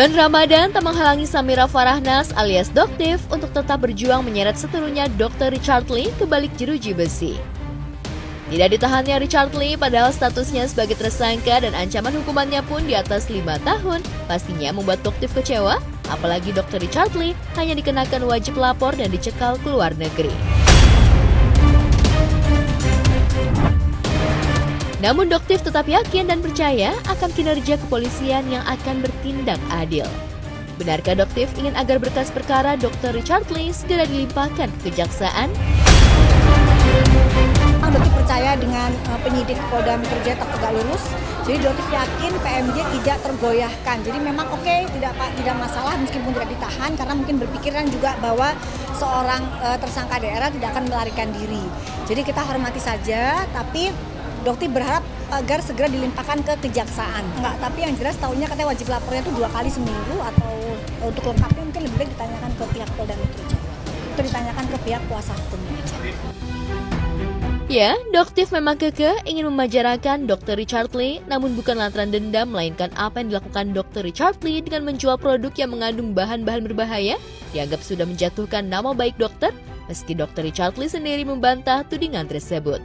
Bulan Ramadan tak menghalangi Samira Farahnas alias Doktif untuk tetap berjuang menyeret seterunya Dr. Richard Lee ke balik jeruji besi. Tidak ditahannya Richard Lee padahal statusnya sebagai tersangka dan ancaman hukumannya pun di atas 5 tahun, pastinya membuat Doktif kecewa, apalagi Dr. Richard Lee hanya dikenakan wajib lapor dan dicekal ke luar negeri. Namun Doktif tetap yakin dan percaya akan kinerja kepolisian yang akan bertindak adil. Benarkah Doktif ingin agar berkas perkara Dr. Richard Lee segera dilimpahkan ke kejaksaan? Doktif percaya dengan penyidik Polda Metro Jaya tegak lurus. Jadi Doktif yakin PMJ tidak tergoyahkan. Jadi memang tidak masalah meskipun tidak ditahan karena mungkin berpikiran juga bahwa seorang tersangka daerah tidak akan melarikan diri. Jadi kita hormati saja, tapi Doktif berharap agar segera dilimpahkan ke kejaksaan. Tapi yang jelas tahunya katanya wajib lapornya itu 2 kali seminggu atau untuk lengkapnya mungkin lebih baik ditanyakan ke pihak Polda Metro Jaya. Itu ditanyakan ke pihak kuasa hukumnya aja. Ya, Doktif memang kekeh ingin memenjarakan Dr. Richard Lee, namun bukan lantaran dendam, melainkan apa yang dilakukan Dr. Richard Lee dengan menjual produk yang mengandung bahan-bahan berbahaya, dianggap sudah menjatuhkan nama baik dokter, meski Dr. Richard Lee sendiri membantah tudingan tersebut.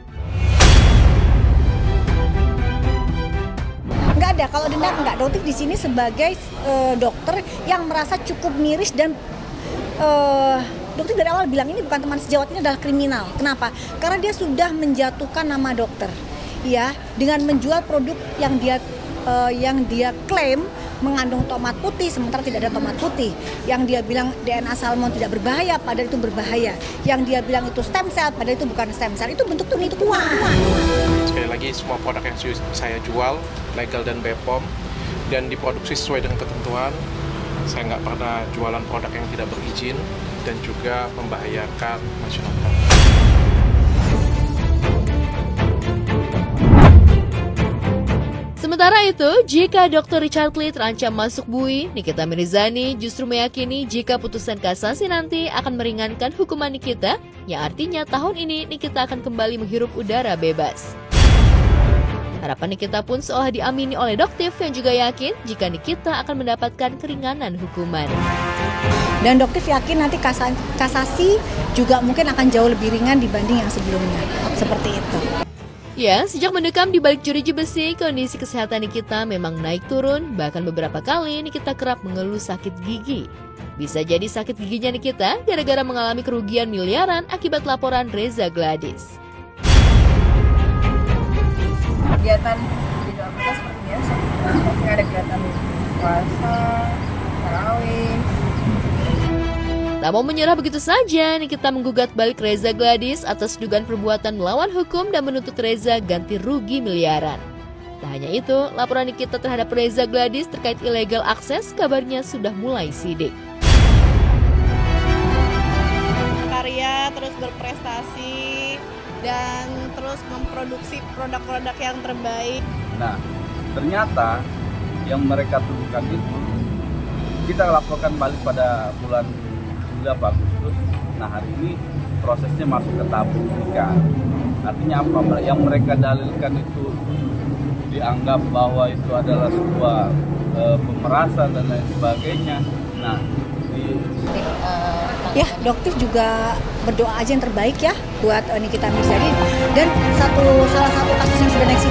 Nggak ada, kalau dendam nggak. Doktif di sini sebagai dokter yang merasa cukup miris dan Doktif dari awal bilang ini bukan teman sejawat, ini adalah kriminal. Kenapa? Karena dia sudah menjatuhkan nama dokter, ya, dengan menjual produk yang dia klaim mengandung tomat putih, sementara tidak ada tomat putih. Yang dia bilang DNA salmon tidak berbahaya, padahal itu berbahaya. Yang dia bilang itu stem cell, padahal itu bukan stem cell. Itu bentuk penipuan. Sekali lagi, semua produk yang saya jual legal dan BPOM dan diproduksi sesuai dengan ketentuan. Saya nggak pernah jualan produk yang tidak berizin dan juga membahayakan masyarakat. Sementara itu, jika Dr. Richard Lee terancam masuk bui, Nikita Mirzani justru meyakini jika putusan kasasi nanti akan meringankan hukuman Nikita, yang artinya tahun ini Nikita akan kembali menghirup udara bebas. Harapan Nikita pun seolah diamini oleh Doktif yang juga yakin jika Nikita akan mendapatkan keringanan hukuman. Dan Doktif yakin nanti kasasi juga mungkin akan jauh lebih ringan dibanding yang sebelumnya. Seperti itu. Ya, sejak mendekam di balik jeruji besi, kondisi kesehatan Nikita memang naik turun, bahkan beberapa kali Nikita kerap mengeluh sakit gigi. Bisa jadi sakit giginya Nikita gara-gara mengalami kerugian miliaran akibat laporan Reza Gladys. Kegiatan di dalam kita seperti biasa, ada kegiatan puasa, tarawih. Tak mau menyerah begitu saja, Nikita menggugat balik Reza Gladys atas dugaan perbuatan melawan hukum dan menuntut Reza ganti rugi miliaran. Tak hanya itu, laporan Nikita terhadap Reza Gladys terkait illegal akses kabarnya sudah mulai sidik. Karya terus berprestasi dan terus memproduksi produk-produk yang terbaik. Nah, ternyata yang mereka tuduhkan itu kita laporkan balik pada bulan Agustus. Nah, hari ini prosesnya masuk ke tahap penyidikan. Artinya apa? Yang mereka dalilkan itu dianggap bahwa itu adalah sebuah pemerasan dan lain sebagainya. Nah, ya, Doktif juga berdoa aja yang terbaik ya buat Nikita Mirzani. Dan salah satu kasus yang sudah naik